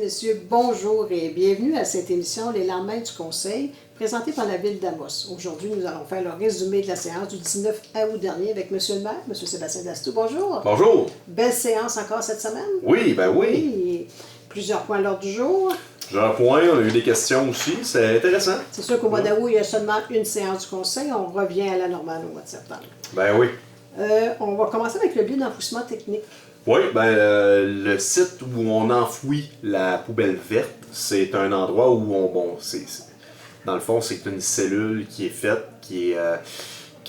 messieurs, bonjour et bienvenue à cette émission Les lendemains du Conseil, présentée par la Ville d'Amos. Aujourd'hui, nous allons faire le résumé de la séance du 19 août dernier avec M. le maire, M. Sébastien Dastou. Bonjour. Bonjour. Belle séance encore cette semaine. Oui, ben oui. Et plusieurs points à l'ordre du jour. Plusieurs points, on a eu des questions aussi, c'est intéressant. C'est sûr qu'au mois d'août, il y a seulement une séance du Conseil. On revient à la normale au mois de septembre. Ben oui. On va commencer avec le biais d'enfouissement technique. Oui, le site où on enfouit la poubelle verte, c'est un endroit où dans le fond, c'est une cellule qui est faite, qui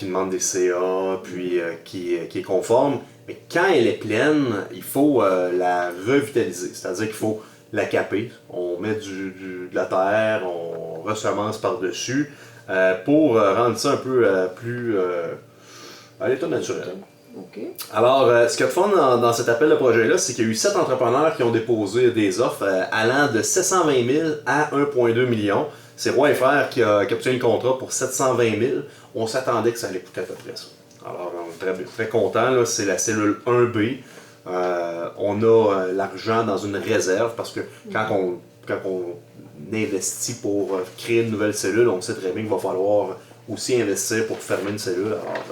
demande des CA, puis qui est conforme. Mais quand elle est pleine, il faut la revitaliser, c'est-à-dire qu'il faut la caper. On met de la terre, on ressemence par-dessus pour rendre ça un peu plus à l'état naturel. Okay. Alors, ce qu'il y a de fun dans cet appel de projet-là, c'est qu'il y a eu 7 entrepreneurs qui ont déposé des offres allant de 720 000 à 1,2 million. C'est Roy et Frères qui a obtenu le contrat pour 720 000. On s'attendait que ça allait coûter à peu près ça. Alors, on est très, très contents. C'est la cellule 1B. On a l'argent dans une réserve parce que quand on investit pour créer une nouvelle cellule, on sait très bien qu'il va falloir aussi investir pour fermer une cellule. Alors,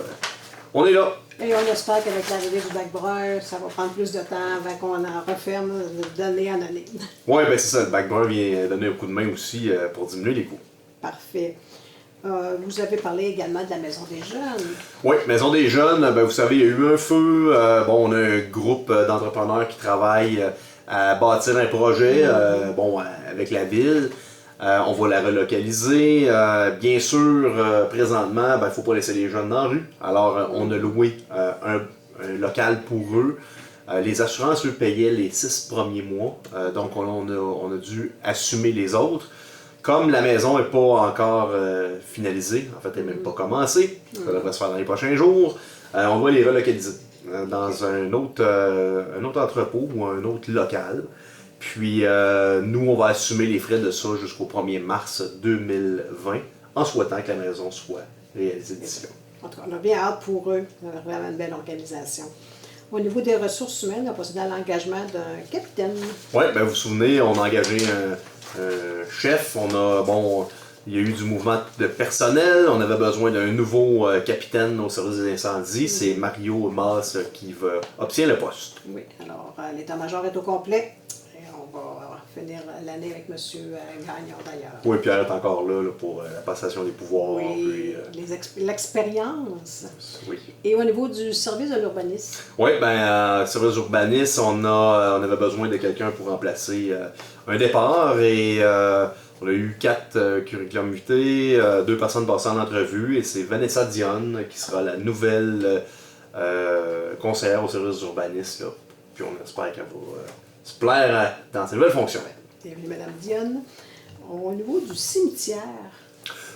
on est là. Et on espère qu'avec l'arrivée du bac brun, ça va prendre plus de temps avant qu'on en referme d'année en année. Oui, ben c'est ça. Le bac brun vient donner un coup de main aussi pour diminuer les coûts. Parfait. Vous avez parlé également de la Maison des Jeunes. Oui, Maison des Jeunes, ben, vous savez, il y a eu un feu. On a un groupe d'entrepreneurs qui travaillent à bâtir un projet avec la ville. On va la relocaliser. Bien sûr, présentement, il ne faut pas laisser les jeunes dans la rue. Alors, on a loué un local pour eux. Les assurances, eux, payaient les 6 premiers mois. Donc, on a dû assumer les autres. Comme la maison n'est pas encore finalisée, en fait, elle n'est même pas commencée, ça devrait se faire dans les prochains jours, on va les relocaliser dans un autre entrepôt ou un autre local. Puis nous, on va assumer les frais de ça jusqu'au 1er mars 2020, en souhaitant que la maison soit réalisée d'ici là. En tout cas, on a bien hâte pour eux, vraiment une belle organisation. Au niveau des ressources humaines, on a procédé à l'engagement d'un capitaine. Oui, ben vous vous souvenez, on a engagé un chef, il y a eu du mouvement de personnel, on avait besoin d'un nouveau capitaine au service des incendies, c'est Mario Mas qui obtient le poste. Oui, alors l'état-major est au complet et on va finir l'année avec M. Gagnon d'ailleurs. Oui, Pierre est encore là pour la passation des pouvoirs. Oui, l'expérience. Oui. Et au niveau du service de l'urbanisme? Oui, service d'urbanisme, on avait besoin de quelqu'un pour remplacer un départ et on a eu 4 curriculum vitae, 2 personnes passées en entrevue et c'est Vanessa Dionne qui sera la nouvelle conseillère au service d'urbanisme. Là. Puis on espère qu'elle va se plaire dans ses nouvelles fonctions. Bienvenue, Mme Dionne. Au niveau du cimetière.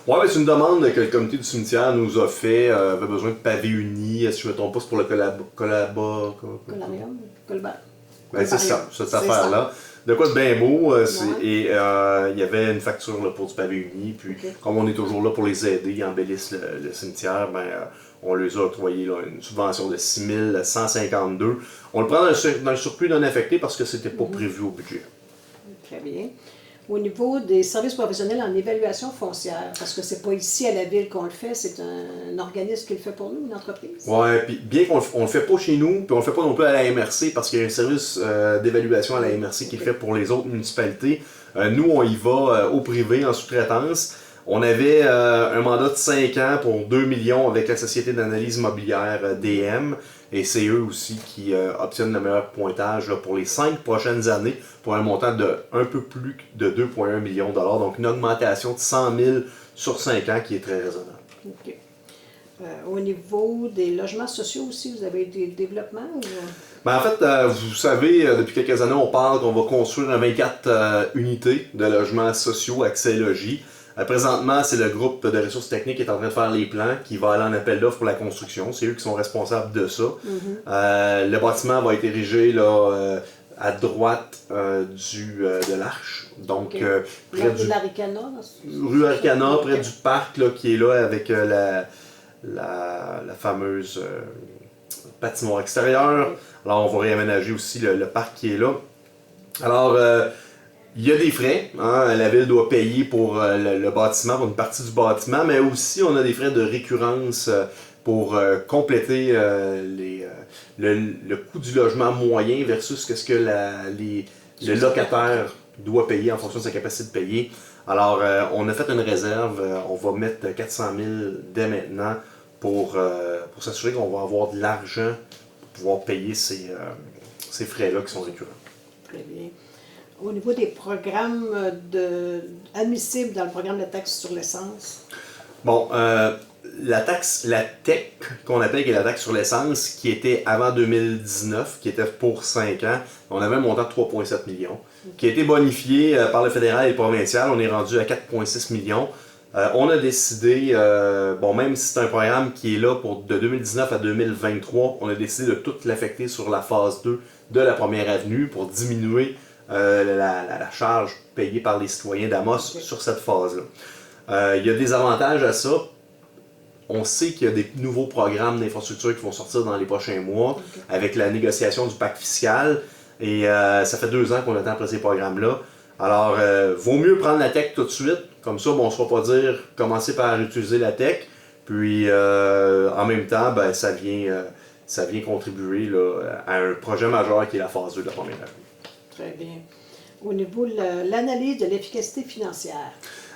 Oui, c'est une demande que le comité du cimetière nous a fait. Avait besoin de pavés unis, si je ne me trompe pas, c'est pour le Colarium? C'est ça, cette affaire-là. De quoi de bien beau, et il y avait une facture là, pour du pavé uni, puis comme on est toujours là pour les aider, ils embellissent le cimetière, on leur a octroyé une subvention de 6 152. On le prend dans le surplus non affecté parce que c'était pas prévu au budget. Très bien. Au niveau des services professionnels en évaluation foncière, parce que c'est pas ici à la ville qu'on le fait, c'est un organisme qui le fait pour nous, une entreprise. Oui, puis bien qu'on le fait pas chez nous, puis on le fait pas non plus à la MRC, parce qu'il y a un service d'évaluation à la MRC qui est fait pour les autres municipalités. Nous, on y va au privé, en sous-traitance. On avait un mandat de 5 ans pour 2 millions avec la société d'analyse immobilière DM. Et c'est eux aussi qui obtiennent le meilleur pointage là, pour les 5 prochaines années pour un montant de un peu plus de 2,1 millions de dollars. Donc une augmentation de 100 000 sur 5 ans qui est très raisonnable. OK. Au niveau des logements sociaux aussi, vous avez des développements? Ou... En fait, vous savez, depuis quelques années, on parle qu'on va construire 24 unités de logements sociaux Accès Logis. Présentement, c'est le groupe de ressources techniques qui est en train de faire les plans, qui va aller en appel d'offres pour la construction. C'est eux qui sont responsables de ça. Le bâtiment va être érigé là, à droite de l'Arche. Donc, près du l'Aricana. Rue Aricana, près du parc là, qui est là avec la fameuse patinoire extérieure. Alors, on va réaménager aussi le parc qui est là. Alors, Il y a des frais, hein, la ville doit payer pour le bâtiment, pour une partie du bâtiment, mais aussi on a des frais de récurrence pour compléter le coût du logement moyen versus ce que le locataire doit payer en fonction de sa capacité de payer. Alors, on a fait une réserve, on va mettre 400 000 dès maintenant pour s'assurer qu'on va avoir de l'argent pour pouvoir payer ces frais-là qui sont récurrents. Très bien. Au niveau des programmes admissibles dans le programme de taxe sur l'essence? Bon, la TEC qu'on appelle, qui est la taxe sur l'essence, qui était avant 2019, qui était pour 5 ans, on avait un montant de 3,7 millions, qui a été bonifié par le fédéral et le provincial, on est rendu à 4,6 millions. On a décidé, même si c'est un programme qui est là de 2019 à 2023, on a décidé de tout l'affecter sur la phase 2 de la première avenue pour diminuer la charge payée par les citoyens d'Amos sur cette phase-là. Il y a des avantages à ça. On sait qu'il y a des nouveaux programmes d'infrastructure qui vont sortir dans les prochains mois avec la négociation du pacte fiscal. Et ça fait 2 ans qu'on attend après ces programmes-là. Alors, vaut mieux prendre la TEC tout de suite. Comme ça, on ne se va pas dire commencer par utiliser la TEC. Puis, en même temps, ça vient contribuer là, à un projet majeur qui est la phase 2 de la première année. Très bien. Au niveau de l'analyse de l'efficacité financière.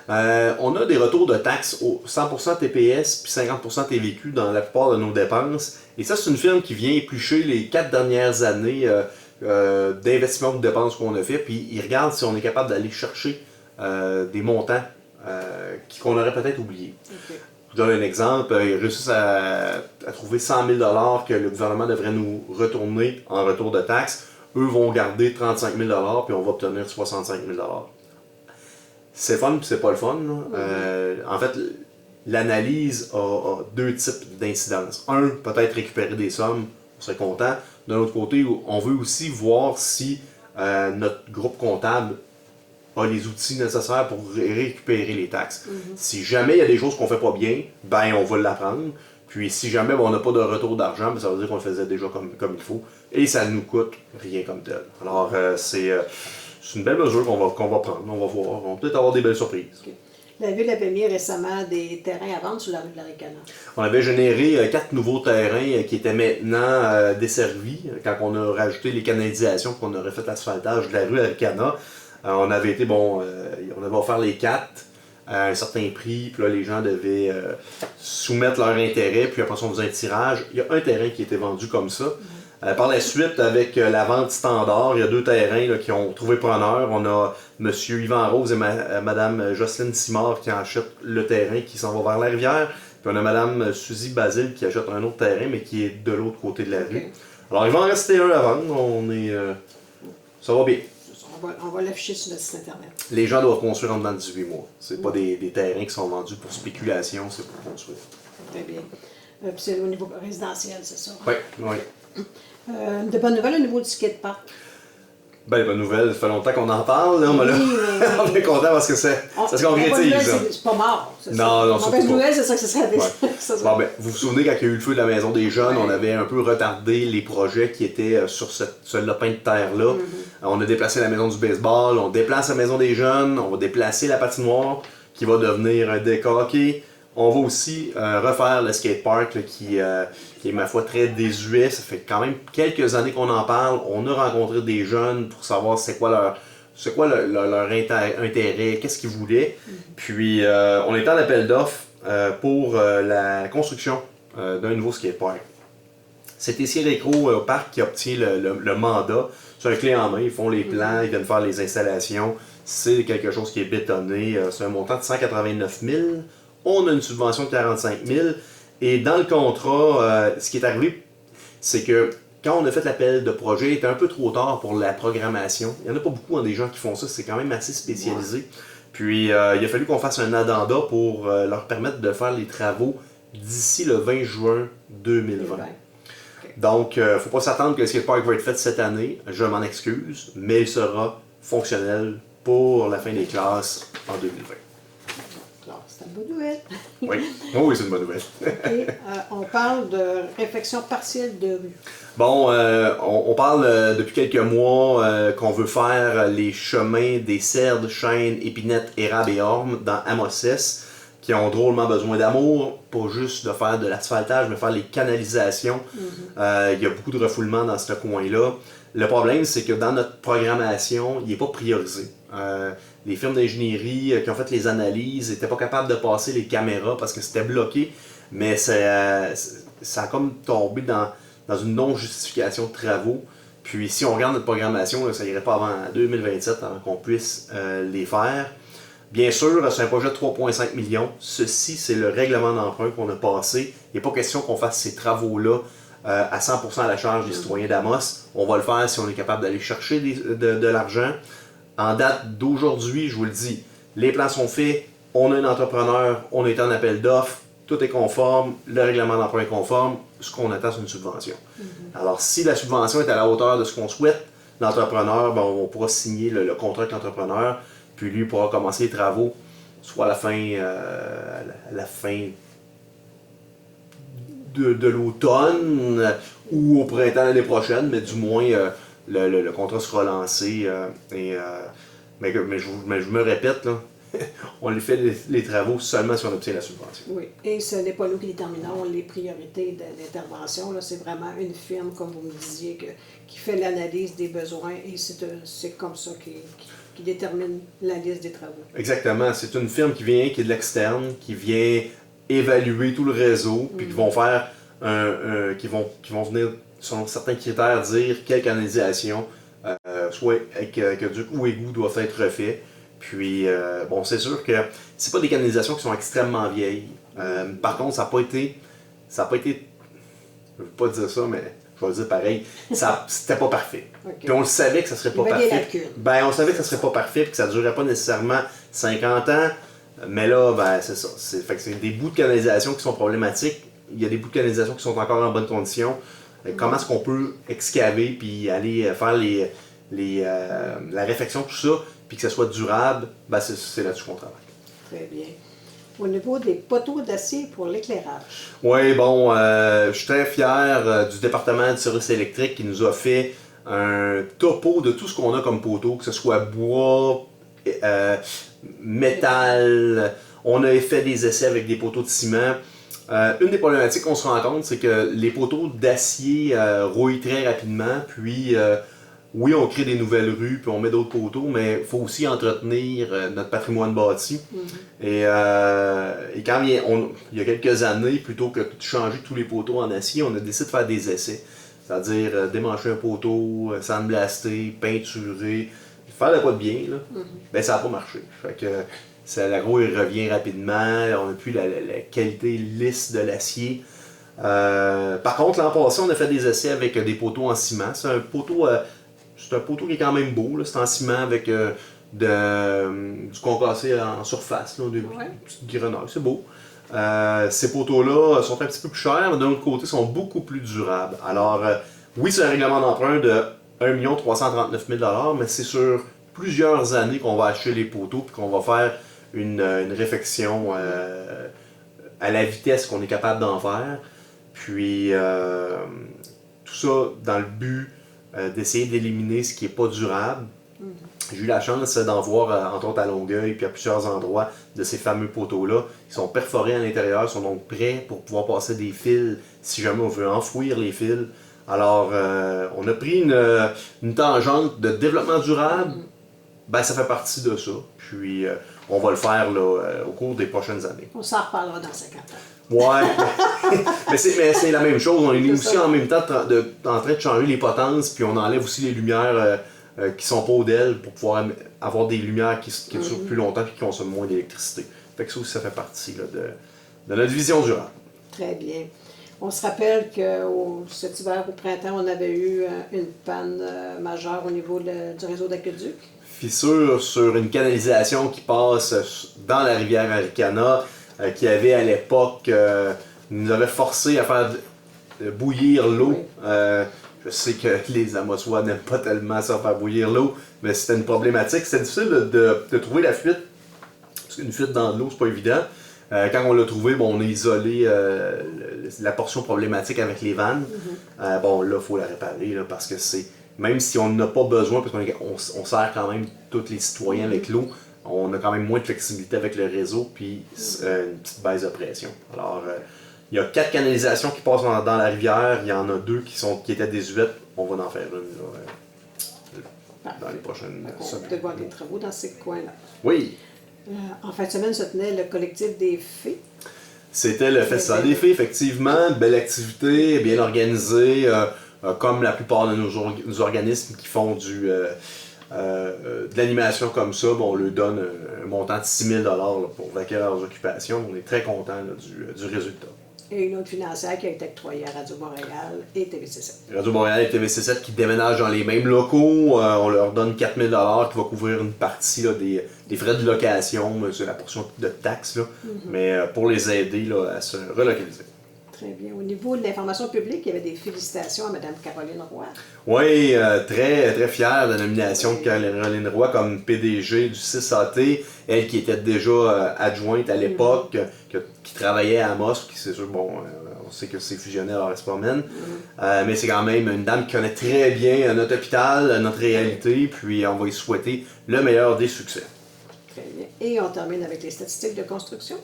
On a des retours de taxes au 100% TPS puis 50% TVQ dans la plupart de nos dépenses. Et ça, c'est une firme qui vient éplucher les 4 dernières années d'investissement ou de dépenses qu'on a fait. Puis ils regardent si on est capable d'aller chercher des montants qu'on aurait peut-être oubliés. Okay. Je donne un exemple. Ils réussissent à trouver 100 000 $ que le gouvernement devrait nous retourner en retour de taxes. Eux vont garder 35 000 $ puis on va obtenir 65 000 $. C'est fun puis c'est pas le fun. En fait, l'analyse a 2 types d'incidence. Un, peut-être récupérer des sommes, on serait content. D'un autre côté, on veut aussi voir si notre groupe comptable a les outils nécessaires pour récupérer les taxes. Si jamais il y a des choses qu'on fait pas bien, on va l'apprendre. Puis si jamais on n'a pas de retour d'argent, ça veut dire qu'on le faisait déjà comme il faut. Et ça nous coûte rien comme tel. Alors c'est une belle mesure qu'on va prendre. On va voir. On va peut-être avoir des belles surprises. Okay. La Ville avait mis récemment des terrains à vendre sur la rue de l'Aricana. On avait généré 4 nouveaux terrains qui étaient maintenant desservis. Quand on a rajouté les canalisations, qu'on a refait l'asphaltage de la rue Aricana, on avait été, on avait offert les 4 à un certain prix, puis là les gens devaient soumettre leur intérêt, puis après ça on faisait un tirage. Il y a un terrain qui a été vendu comme ça. Par la suite, avec la vente standard, il y a 2 terrains là, qui ont trouvé preneur. On a M. Yvan Rose et Mme Jocelyne Simard qui achètent le terrain qui s'en va vers la rivière. Puis on a Mme Suzy Basile qui achète un autre terrain, mais qui est de l'autre côté de la rue. Alors il va en rester un à vendre. Ça va bien. On va l'afficher sur notre site internet. Les gens doivent construire en dedans de 18 mois. C'est pas des terrains qui sont vendus pour spéculation, c'est pour construire. Très bien. Puis c'est au niveau résidentiel, c'est ça? Oui, oui. De bonnes nouvelles au niveau du skatepark? Les bonnes nouvelles, ça fait longtemps qu'on en parle. Là, on est content parce que ça se concrétise. C'est pas mort. Non, c'est pas. Nouvelle, c'est ça que ce serait. Ouais. Vous vous souvenez, quand il y a eu le feu de la Maison des Jeunes, on avait un peu retardé les projets qui étaient sur ce lopin de terre-là. On a déplacé la Maison du baseball, on déplace la Maison des Jeunes, on va déplacer la patinoire qui va devenir un deck hockey. On va aussi refaire le skatepark qui est, ma foi, très désuet. Ça fait quand même quelques années qu'on en parle. On a rencontré des jeunes pour savoir c'est quoi leur intérêt, qu'est-ce qu'ils voulaient. Puis, on est en appel d'offres pour la construction d'un nouveau skatepark. C'est ici Récro au parc qui obtient le mandat. C'est un clé en main, ils font les plans, ils viennent faire les installations. C'est quelque chose qui est bétonné. C'est un montant de 189 000. On a une subvention de 45 000. Et dans le contrat, ce qui est arrivé, c'est que quand on a fait l'appel de projet, il était un peu trop tard pour la programmation. Il n'y en a pas beaucoup des gens qui font ça, c'est quand même assez spécialisé. Puis il a fallu qu'on fasse un addenda pour leur permettre de faire les travaux d'ici le 20 juin 2020. Okay. Donc, il ne faut pas s'attendre que le skatepark va être fait cette année, je m'en excuse, mais il sera fonctionnel pour la fin des classes en 2020. C'est une bonne nouvelle. Oui, oh, oui, c'est une bonne nouvelle. Et on parle de réfection partielle de rue. Bon, on parle depuis quelques mois qu'on veut faire les chemins des Cerdes, Chênes, Épinettes, Érables et Ormes dans Amos qui ont drôlement besoin d'amour, pas juste de faire de l'asphaltage, mais faire les canalisations. Il y a beaucoup de refoulement dans ce coin-là. Le problème, c'est que dans notre programmation, il n'est pas priorisé. Les firmes d'ingénierie qui ont fait les analyses n'étaient pas capables de passer les caméras parce que c'était bloqué, mais ça a comme tombé dans une non-justification de travaux. Puis si on regarde notre programmation, là, ça irait pas avant 2027 avant qu'on puisse les faire. Bien sûr, c'est un projet de 3,5 millions. Ceci, c'est le règlement d'emprunt qu'on a passé. Il n'est pas question qu'on fasse ces travaux-là à 100% à la charge des citoyens d'Amos. On va le faire si on est capable d'aller chercher de l'argent. En date d'aujourd'hui, je vous le dis, les plans sont faits, on a un entrepreneur, on est en appel d'offres, tout est conforme, le règlement d'emprunt est conforme, ce qu'on attend, c'est une subvention. Alors, si la subvention est à la hauteur de ce qu'on souhaite, l'entrepreneur, ben, on pourra signer le contrat avec l'entrepreneur, puis lui pourra commencer les travaux, soit à la fin de l'automne ou au printemps l'année prochaine, mais du moins le contrat sera lancé. Mais je me répète, là, on les fait les travaux seulement si on obtient la subvention. Oui, et ce n'est pas nous qui déterminons les priorités de l'intervention. C'est vraiment une firme, comme vous me disiez, qui fait l'analyse des besoins et c'est comme ça qui détermine la liste des travaux. Exactement. C'est une firme qui est de l'externe, qui vient évaluer tout le réseau, puis qui vont faire qui vont venir, selon certains critères, dire quelle canalisation, soit aqueduc ou égout doivent être refaits. Puis, bon, c'est sûr que c'est pas des canalisations qui sont extrêmement vieilles. Par contre, ça n'a pas été, je veux pas dire ça, mais je vais le dire pareil, c'était pas parfait. Okay. Puis on le savait que ça serait pas parfait. On savait que ça serait pas parfait, puis que ça durerait pas nécessairement 50 ans. Mais là, ben, c'est ça. C'est des bouts de canalisation qui sont problématiques. Il y a des bouts de canalisation qui sont encore en bonne condition. Comment est-ce qu'on peut excaver puis aller faire la réfection, tout ça, puis que ça soit durable, ben c'est là-dessus qu'on travaille. Très bien. Au niveau des poteaux d'acier pour l'éclairage. Oui, bon, je suis très fier du département du service électrique qui nous a fait un topo de tout ce qu'on a comme poteau, que ce soit bois, métal. On a fait des essais avec des poteaux de ciment. Une des problématiques qu'on se rend compte, c'est que les poteaux d'acier rouillent très rapidement, puis oui, on crée des nouvelles rues, puis on met d'autres poteaux, mais il faut aussi entretenir notre patrimoine bâti. Et quand il y a quelques années, plutôt que de changer tous les poteaux en acier, on a décidé de faire des essais. C'est-à-dire démancher un poteau, sandblaster, peinturer, faire le pas de bien, là. Ben, ça n'a pas marché. Fait que l'agro il revient rapidement, on n'a plus la qualité lisse de l'acier. Par contre, l'an passé, on a fait des essais avec des poteaux en ciment. C'est un poteau qui est quand même beau. C'est en ciment avec du concassé en surface, là, des petites grenouilles. C'est beau. Ces poteaux-là sont un petit peu plus chers, mais d'un autre côté, sont beaucoup plus durables. Alors, oui, c'est un règlement d'emprunt de 1 339 000 $, mais c'est sur plusieurs années qu'on va acheter les poteaux et qu'on va faire une réfection à la vitesse qu'on est capable d'en faire. Puis, tout ça dans le but d'essayer d'éliminer ce qui n'est pas durable. J'ai eu la chance d'en voir, entre autres à Longueuil, puis à plusieurs endroits de ces fameux poteaux-là. Ils sont perforés à l'intérieur, ils sont donc prêts pour pouvoir passer des fils si jamais on veut enfouir les fils. Alors, on a pris une tangente de développement durable. Ben, ça fait partie de ça. Puis, on va le faire là, au cours des prochaines années. On s'en reparlera dans 50 ans. Ouais, mais c'est la même chose. On est aussi en même temps en train de changer les potences, puis on enlève aussi les lumières qui sont pas au DEL pour pouvoir avoir des lumières qui durent plus longtemps et qui consomment moins d'électricité. Fait que ça aussi, ça fait partie là, de notre vision durable. Très bien. On se rappelle que cet hiver, au printemps, on avait eu une panne majeure au niveau du réseau d'aqueduc. Fissure sur une canalisation qui passe dans la rivière Aricana, qui avait à l'époque nous avait forcé à faire bouillir l'eau. Oui. Je sais que les Amossois n'aiment pas tellement ça faire bouillir l'eau, mais c'était une problématique. C'était difficile de trouver la fuite, parce qu'une fuite dans l'eau, c'est pas évident. Quand on l'a trouvé, bon, on a isolé la portion problématique avec les vannes. Bon, là, il faut la réparer là, parce que c'est. Même si on n'a pas besoin, parce qu'on sert quand même tous les citoyens avec l'eau, on a quand même moins de flexibilité avec le réseau, puis une petite baisse de pression. Alors, il y a 4 canalisations qui passent dans la rivière, il y en a 2 qui étaient désuètes. On va en faire une là, dans les prochaines On semaines. va peut-être voir des travaux dans ces coins-là. Oui, En fin de semaine se tenait le collectif des fées. c'était le Festival des Fées, effectivement. Belle activité, bien organisée, comme la plupart de nos organismes qui font de l'animation comme ça. Bon, on leur donne un montant de 6 000 là, pour vaquer leurs occupations. On est très contents du résultat. Et une autre financière qui a été octroyée à Radio-Montréal et TVC7. Radio-Montréal et TVC7 qui déménagent dans les mêmes locaux. On leur donne 4 000 qui va couvrir une partie là, des frais de location, c'est la portion de taxes, là, mais pour les aider là, à se relocaliser. Très bien. Au niveau de l'information publique, il y avait des félicitations à Mme Caroline Roy. Oui, très, très fière de la nomination de Caroline Roy comme PDG du 6AT. Elle qui était déjà adjointe à l'époque, qui travaillait à Amos, qui c'est sûr, bon, on sait que c'est fusionné à Laurence-Pommen. Mais c'est quand même une dame qui connaît très bien notre hôpital, notre réalité, puis on va lui souhaiter le meilleur des succès. Très bien. Et on termine avec les statistiques de construction.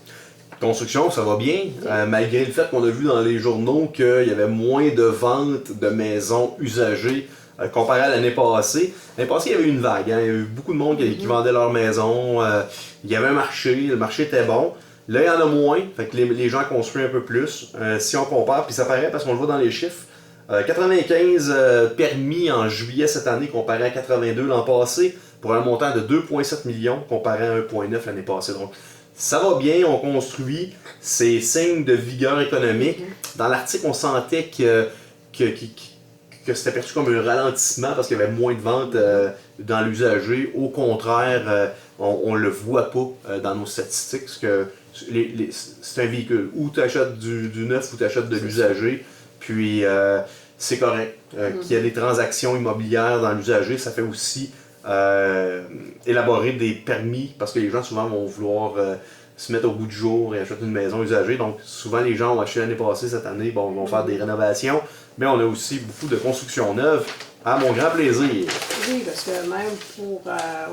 Construction, ça va bien, malgré le fait qu'on a vu dans les journaux qu'il y avait moins de ventes de maisons usagées comparé à l'année passée. L'année passée, il y avait eu une vague, hein. Il y a eu beaucoup de monde qui vendait leur maison, il y avait un marché, le marché était bon. Là, il y en a moins, fait que les gens construisent un peu plus. Si on compare, puis ça paraît parce qu'on le voit dans les chiffres, 95 permis en juillet cette année comparé à 82 l'an passé, pour un montant de 2,7 millions comparé à 1,9 l'année passée. Donc, ça va bien, on construit, c'est signe de vigueur économique. Dans l'article, on sentait que c'était perçu comme un ralentissement parce qu'il y avait moins de ventes dans l'usager. Au contraire, on ne le voit pas dans nos statistiques parce que c'est un véhicule. Ou tu achètes du neuf ou tu achètes de l'usager. Puis c'est correct. Qu'il y ait des transactions immobilières dans l'usager, ça fait aussi élaborer des permis parce que les gens souvent vont vouloir se mettre au bout du jour et acheter une maison usagée. Donc souvent les gens ont acheté l'année passée, cette année, bon, vont faire des rénovations, mais on a aussi beaucoup de construction neuve à mon grand plaisir. Oui, parce que même pour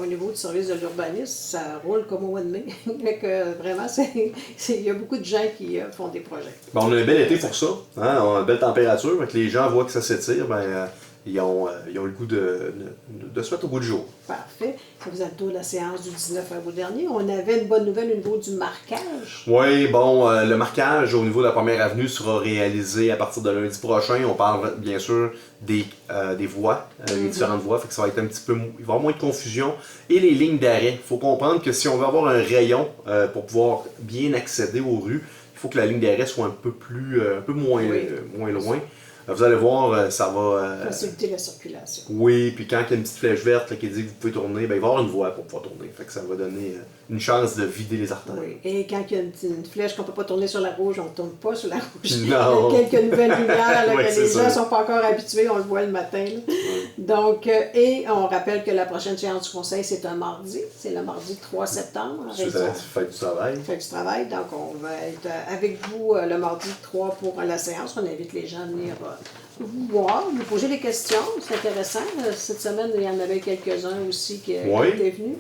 au niveau du service de l'urbanisme, ça roule comme au mois de mai. Donc vraiment, il y a beaucoup de gens qui font des projets. Bon, on a un bel été pour ça, hein? On a une belle température, donc les gens voient que ça s'étire, ben, ils ont le goût de se mettre au bout du jour. Parfait. Ça vous a le tour de la séance du 19 août dernier. On avait une bonne nouvelle au niveau du marquage. Oui, bon, le marquage au niveau de la première avenue sera réalisé à partir de lundi prochain. On parle bien sûr des voies, les différentes voies, fait que ça va être un petit peu, il va y avoir moins de confusion. Et les lignes d'arrêt. Il faut comprendre que si on veut avoir un rayon pour pouvoir bien accéder aux rues, il faut que la ligne d'arrêt soit un peu moins loin. Vous allez voir, ça va... faciliter la circulation. Oui, puis quand il y a une petite flèche verte là, qui dit que vous pouvez tourner, ben, il va y avoir une voie pour pouvoir tourner. Fait que ça va donner une chance de vider les artères. Oui, et quand il y a une flèche qu'on ne peut pas tourner sur la rouge, on ne tourne pas sur la rouge. Non. Il y a quelques nouvelles lumières là, Ouais, que c'est les ça. gens ne sont pas encore habitués, on le voit le matin. Là. Donc, et on rappelle que la prochaine séance du conseil, c'est un mardi. C'est le mardi 3 septembre. Suite à la fête du travail. Fête du travail. Donc, on va être avec vous le mardi 3 pour la séance. On invite les gens à venir vous voir, vous poser des questions. C'est intéressant. Cette semaine, il y en avait quelques-uns aussi qui étaient venus.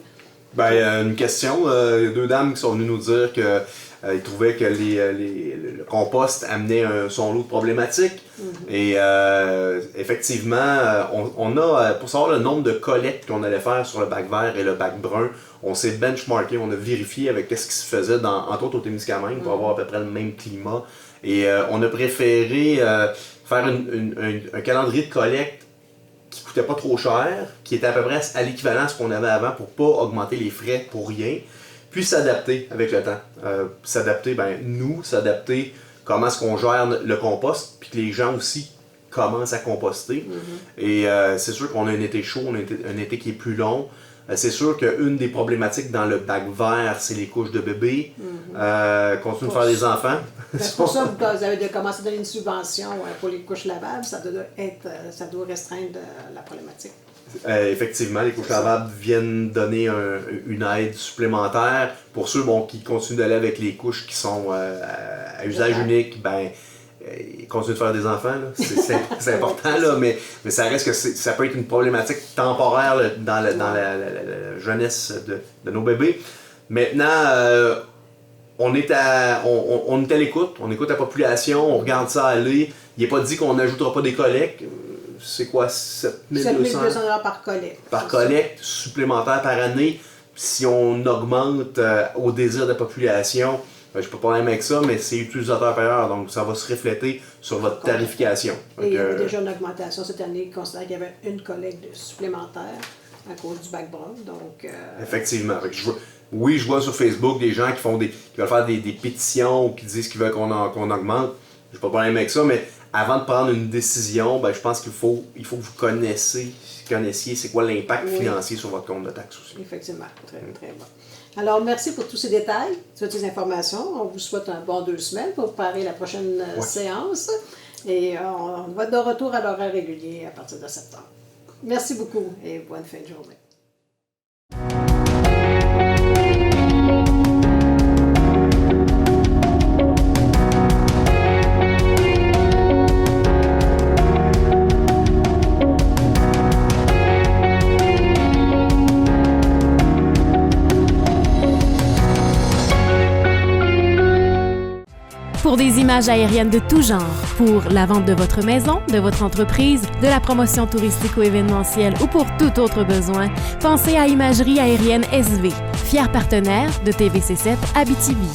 Ben, une question. Il y a deux dames qui sont venues nous dire qu'ils trouvaient que le compost amenait son lot de problématiques. Et effectivement, on a, pour savoir le nombre de collectes qu'on allait faire sur le bac vert et le bac brun, on s'est benchmarké, on a vérifié avec ce qui se faisait, entre autres au Témiscamingue, pour avoir à peu près le même climat. Et on a préféré faire un calendrier de collecte qui coûtait pas trop cher, qui était à peu près à l'équivalent de ce qu'on avait avant pour pas augmenter les frais pour rien, puis s'adapter avec le temps. S'adapter, s'adapter comment est-ce qu'on gère le compost, puis que les gens aussi commencent à composter. Et c'est sûr qu'on a un été chaud, on a un été qui est plus long. C'est sûr qu'une des problématiques dans le bac vert, c'est les couches de bébés. Continuer de faire des enfants. C'est pour ça que vous avez commencé à donner une subvention pour les couches lavables. Ça doit restreindre la problématique. Effectivement, les couches lavables viennent donner une aide supplémentaire. Pour ceux qui continuent d'aller avec les couches qui sont à usage unique, ils continuent de faire des enfants. Là. C'est important, là, mais ça reste que ça peut être une problématique temporaire là, dans la jeunesse de nos bébés. Maintenant, on est à l'écoute, on écoute la population, on regarde ça aller. Il n'est pas dit qu'on n'ajoutera pas des collectes. C'est quoi, 7200 $7 par collecte. Par collecte supplémentaire par année. Si on augmente au désir de la population, je peux pas problème avec ça, mais c'est utilisateur par heure, donc ça va se refléter sur votre tarification. Et il y avait déjà une augmentation cette année, il considère qu'il y avait une collecte supplémentaire à cause du backbone. Donc, effectivement. Je vois sur Facebook des gens qui veulent faire des pétitions ou qui disent qu'ils veulent qu'on augmente. J'ai pas de problème avec ça, mais avant de prendre une décision, je pense qu'il faut que vous connaissiez c'est quoi l'impact financier sur votre compte de taxes aussi. Effectivement, très, très bon. Alors, merci pour tous ces détails, toutes ces informations. On vous souhaite un bon 2 semaines pour préparer la prochaine séance. Et on va être de retour à l'horaire régulier à partir de septembre. Merci beaucoup et bonne fin de journée. Pour des images aériennes de tout genre, pour la vente de votre maison, de votre entreprise, de la promotion touristique ou événementielle ou pour tout autre besoin, pensez à Imagerie aérienne SV, fier partenaire de TVC7 Abitibi.